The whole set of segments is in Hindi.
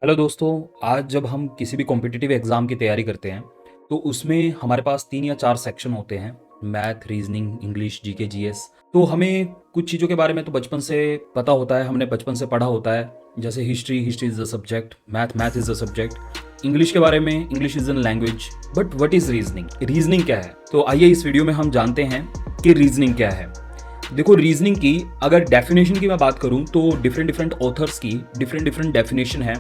हेलो दोस्तों। आज जब हम किसी भी कॉम्पिटिटिव एग्जाम की तैयारी करते हैं तो उसमें हमारे पास 3 या 4 सेक्शन होते हैं। Math, reasoning, English, GK, GS. तो हमें कुछ चीज़ों के बारे में तो बचपन से पता होता है, हमने बचपन से पढ़ा होता है। जैसे history is the subject, math is the subject. English के बारे में, English is an language. But what is reasoning? Reasoning क्या है? तो आइए इस वीडियो में हम जानते हैं कि रीजनिंग क्या है। देखो, रीजनिंग की अगर डेफिनेशन की मैं बात करूं तो डिफरेंट ऑथर्स की डिफरेंट डेफिनेशन है।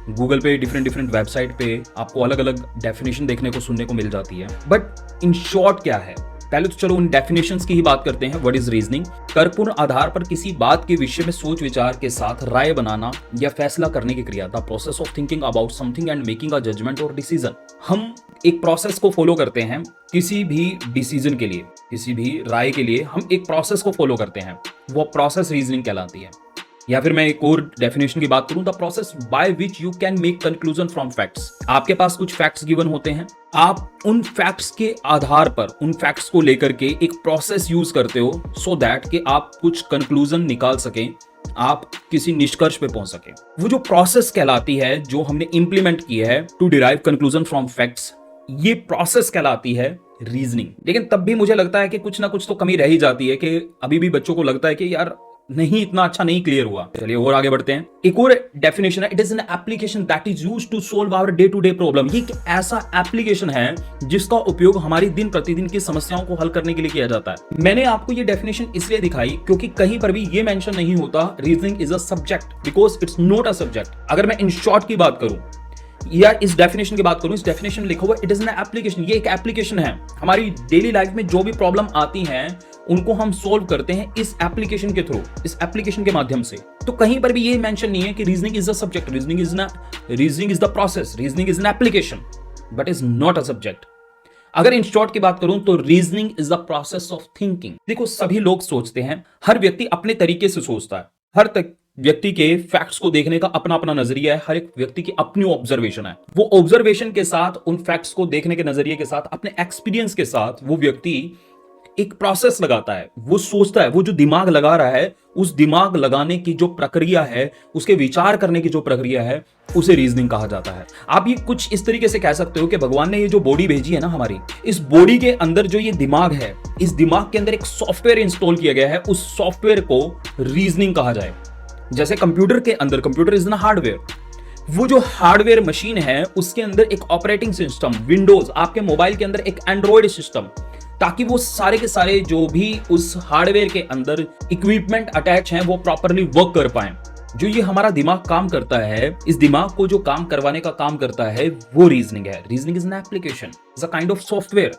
गूगल पे डिफरेंट वेबसाइट पे आपको अलग अलग डेफिनेशन देखने को सुनने को मिल जाती है। बट इन शॉर्ट क्या है? पहले तो चलो उन डेफिनेशंस की ही बात करते हैं। What is reasoning? तर्कपूर्ण आधार पर किसी बात के विषय में सोच विचार के साथ राय बनाना या फैसला करने की क्रिया। The process of thinking about something and making a judgement और डिसीजन। हम एक प्रोसेस को फॉलो करते हैं किसी भी डिसीजन के लिए, किसी भी राय के लिए हम एक प्रोसेस को फॉलो करते हैं। वो प्रोसेस रीजनिंग कहलाती है। या फिर मैं एक और डेफिनेशन की बात करूं, the process by which you can make conclusion from facts. आपके पास कुछ फैक्ट्स गिवन होते हैं, आप उन फैक्ट्स के आधार पर, उन फैक्ट्स को लेकर के एक प्रोसेस यूज करते हो सो दैट कि आप कुछ कंक्लूजन निकाल सकें, आप किसी निष्कर्ष पे पहुंच सके। वो जो प्रोसेस कहलाती है, जो हमने इंप्लीमेंट की है to derive conclusion from facts, ये प्रोसेस कहलाती है रीजनिंग। लेकिन तब भी मुझे लगता है कि कुछ ना कुछ तो कमी रह ही जाती है, कि अभी भी बच्चों को लगता है कि यार नहीं, इतना अच्छा नहीं क्लियर हुआ। चलिए और आगे बढ़ते हैं। एक और डेफिनेशन है, it is an application that is used to solve our day to day problem. ये एक ऐसा एप्लीकेशन है जिसका उपयोग हमारी दिन प्रतिदिन की समस्याओं को हल करने के लिए किया जाता है। मैंने आपको ये डेफिनेशन इसलिए दिखाई क्योंकि कहीं पर भी ये मेंशन नहीं होता reasoning is a subject, because it's not a subject. अगर मैं इन शॉर्ट की बात करूं या इस डेफिनेशन की बात करूं, इस डेफिनेशन लिखा हुआ इट इज एन एप्लीकेशन। ये एक एप्लीकेशन है। हमारी डेली लाइफ में जो भी प्रॉब्लम आती हैं उनको हम सोल्व करते हैं इस एप्लीकेशन के थ्रू, इस एप्लीकेशन के माध्यम से। तो कहीं पर भी ये मेंशन नहीं है कि reasoning is the subject, reasoning is the process, reasoning is an application but is not a subject. अगर इन शॉर्ट की बात करूं तो reasoning is the process of thinking. देखो, सभी लोग सोचते हैं, हर व्यक्ति अपने तरीके से सोचता है। हर तक व्यक्ति के फैक्ट्स को देखने का अपना अपना नजरिया है। हर एक व्यक्ति की अपनी ऑब्जर्वेशन है। वो ऑब्जर्वेशन के साथ, उन फैक्ट्स को देखने के नजरिए के साथ, अपने एक्सपीरियंस के साथ वो व्यक्ति एक प्रोसेस लगाता है। वो सोचता है, वो जो दिमाग लगा रहा है, उस दिमाग लगाने की जो प्रक्रिया है, उसके विचार करने की जो प्रक्रिया है, उसे रीजनिंग कहा जाता है। आप ये कुछ इस तरीके से कह सकते हो कि भगवान ने ये जो बॉडी भेजी है ना हमारी, इस बॉडी के अंदर जो ये दिमाग है, इस दिमाग के अंदर एक सॉफ्टवेयर इंस्टॉल किया गया है। उस सॉफ्टवेयर को रीजनिंग कहा जाए। जैसे कंप्यूटर के अंदर, कंप्यूटर इज ना हार्डवेयर, वो जो हार्डवेयर मशीन है उसके अंदर एक ऑपरेटिंग सिस्टम, विंडोज, आपके मोबाइल के अंदर एक एंड्रॉइड सिस्टम, ताकि वो सारे के सारे जो भी उस हार्डवेयर के अंदर इक्विपमेंट अटैच हैं वो प्रॉपरली वर्क कर पाए। जो ये हमारा दिमाग काम करता है, इस दिमाग को जो काम करवाने का काम करता है वो रीजनिंग है। Reasoning is an application, is a kind of software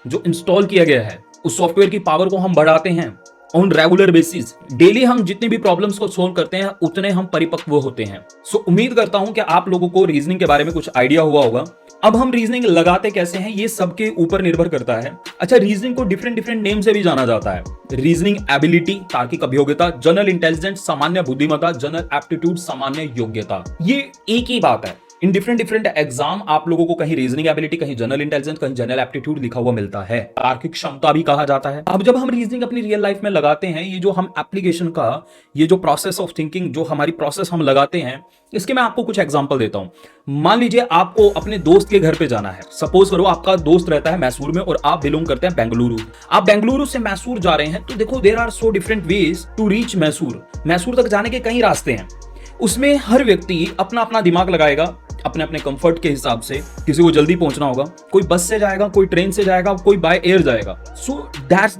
जो इंस्टॉल किया गया है। उस सॉफ्टवेयर की पावर को हम बढ़ाते हैं ऑन रेगुलर बेसिस। डेली हम जितनी भी प्रॉब्लम्स को सोल्व करते हैं उतने हम परिपक्व होते हैं। सो उम्मीद करता हूं कि आप लोगों को रीजनिंग के बारे में कुछ आइडिया हुआ होगा। अब हम रीजनिंग लगाते कैसे हैं ये सबके ऊपर निर्भर करता है। अच्छा, रीजनिंग को डिफरेंट नेम से भी जाना जाता है। रीजनिंग एबिलिटी, तार्किक अभियोग्यता, जनरल इंटेलिजेंस, सामान्य बुद्धिमत्ता, जनरल एप्टीट्यूड, सामान्य योग्यता। ये एक ही बात है। इन डिफरेंट एग्जाम आप लोगों को कहीं रीजनिंग एबिलिटी, कहीं जनरल इंटेलिजेंस, कहीं जनरल एप्टीट्यूड लिखा हुआ मिलता है। तार्किक क्षमता भी कहा जाता है। अब जब हम रीजनिंग अपनी रियल लाइफ में लगाते हैं, ये जो हम एप्लीकेशन का, ये जो प्रोसेस ऑफ थिंकिंग, जो हमारी प्रोसेस हम लगाते हैं, इसके मैं आपको कुछ एग्जांपल देता हूं। मान लीजिए आपको अपने दोस्त के घर पे जाना है। सपोज करो आपका दोस्त रहता है मैसूर में और आप बिलोंग करते हैं बेंगलुरु। आप बेंगलुरु से मैसूर जा रहे हैं, तो देखो there are so different ways to reach Mysore. Mysore तक जाने के कई रास्ते हैं। उसमें हर व्यक्ति अपना अपना दिमाग लगाएगा, अपने अपने कंफर्ट के हिसाब से। किसी को जल्दी पहुंचना होगा, कोई बस से जाएगा, कोई ट्रेन से जाएगा, कोई बाय एयर जाएगा। So that's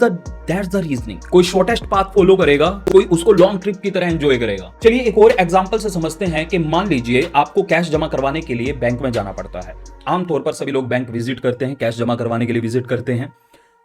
the reasoning. कोई शॉर्टेस्ट पाथ फॉलो करेगा, कोई उसको लॉन्ग ट्रिप की तरह एंजॉय करेगा। चलिए एक और एग्जांपल से समझते हैं कि मान लीजिए आपको कैश जमा करवाने के लिए बैंक में जाना पड़ता है। आमतौर पर सभी लोग बैंक विजिट करते हैं, कैश जमा करवाने के लिए विजिट करते हैं।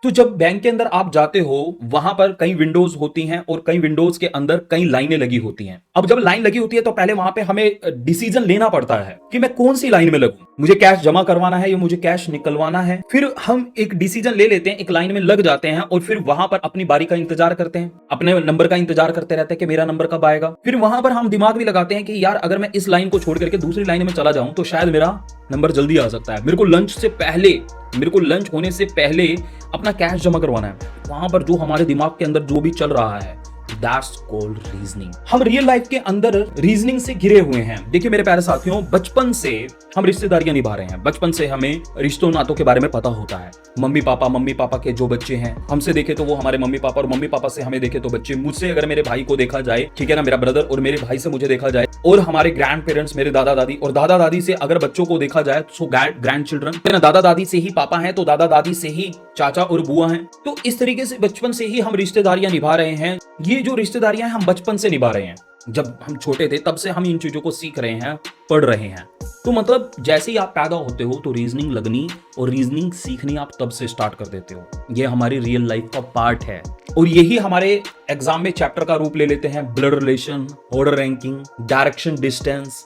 तो जब बैंक के अंदर आप जाते हो, वहां पर कई विंडोज होती हैं और कई विंडोज के अंदर कई लाइनें लगी होती हैं। अब जब लाइन लगी होती है तो पहले वहां पे हमें डिसीजन लेना पड़ता है कि मैं कौन सी लाइन में लगूं, मुझे कैश जमा करवाना है या मुझे कैश निकलवाना है। फिर हम एक डिसीजन ले लेते हैं, एक लाइन में लग जाते हैं और फिर वहां पर अपनी बारी का इंतजार करते हैं, अपने नंबर का इंतजार करते रहते हैं कि मेरा नंबर कब आएगा। फिर वहां पर हम दिमाग भी लगाते हैं कि यार अगर मैं इस लाइन को छोड़ करके दूसरी लाइन में चला जाऊं तो शायद मेरा नंबर जल्दी आ सकता है। मेरे को लंच होने से पहले अपना कैश जमा करवाना है। वहां पर जो हमारे दिमाग के अंदर जो भी चल रहा है दैट्स कॉल्ड रीजनिंग। हम रियल लाइफ के अंदर रीजनिंग से घिरे हुए हैं। देखिए मेरे प्यारे साथियों, बचपन से हम रिश्तेदारियां निभा रहे हैं। बचपन से हमें रिश्तों नातों के बारे में पता होता है। मम्मी पापा के जो बच्चे हैं, हमसे देखे तो वो हमारे मम्मी पापा, और मम्मी पापा से हमें देखे तो बच्चे। मुझसे अगर मेरे भाई को देखा जाए, ठीक है ना, मेरा ब्रदर, और मेरे भाई से मुझे देखा जाए, और हमारे ग्रैंड पेरेंट्स, मेरे दादा दादी, और दादा दादी से अगर बच्चों को देखा जाए तो ग्रैंड चिल्ड्रन, दादा दादी से ही पापा हैं तो दादा दादी से ही चाचा और बुआ हैं। तो इस तरीके से बचपन से ही हम रिश्तेदारियां निभा रहे हैं। ये जो रिश्तेदारियां हम बचपन से निभा रहे हैं, जब हम छोटे थे तब से हम इन चीजों को सीख रहे हैं, पढ़ रहे हैं। तो मतलब जैसे ही आप पैदा होते हो तो रीजनिंग लगनी और रीजनिंग सीखनी आप तब से स्टार्ट कर देते हो। ये हमारी रियल लाइफ का पार्ट है, और यही हमारे एग्जाम में चैप्टर का रूप ले लेते हैं। Blood relation, order ranking, direction distance,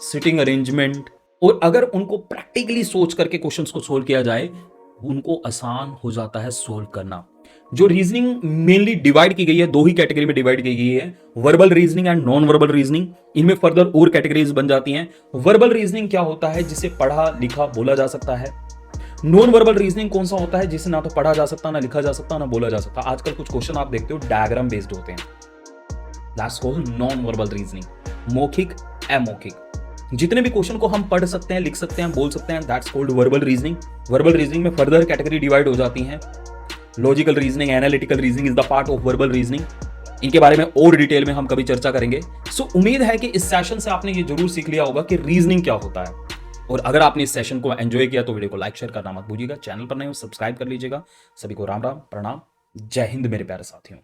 sitting arrangement. और अगर उनको प्रैक्टिकली सोच करके क्वेश्चंस को सोल्व किया जाए, उनको आसान हो जाता है सोल्व करना। जो रीजनिंग मेनली डिवाइड की गई है, दो ही कैटेगरी में डिवाइड की गई है, verbal reasoning and non verbal reasoning. इनमें फर्दर और कैटेगरीज बन जाती हैं। वर्बल रीजनिंग क्या होता है? जिसे पढ़ा लिखा बोला जा सकता है। नॉन वर्बल रीजनिंग कौन सा होता है? जिसे ना तो पढ़ा जा सकता, ना लिखा जा सकता, ना बोला जा सकता। आजकल कुछ क्वेश्चन आप देखते हो डायग्राम बेस्ड होते हैं। That's called non verbal reasoning. मौखिक, अमौखिक, जितने भी क्वेश्चन को हम पढ़ सकते हैं, लिख सकते हैं, बोल सकते हैं, that's called verbal reasoning. Verbal reasoning में फर्दर कैटेगरी डिवाइड हो जाती हैं। Logical reasoning, analytical reasoning is the part of verbal reasoning. इनके बारे में और डिटेल में हम कभी चर्चा करेंगे। सो उम्मीद है कि इस सेशन से आपने ये जरूर सीख लिया होगा कि रीजनिंग क्या होता है। और अगर आपने इस सेशन को एंजॉय किया तो वीडियो को लाइक शेयर करना मत भूलिएगा। चैनल पर नए हो सब्सक्राइब कर लीजिएगा। सभी को राम राम, प्रणाम, जय हिंद मेरे प्यारे साथियों।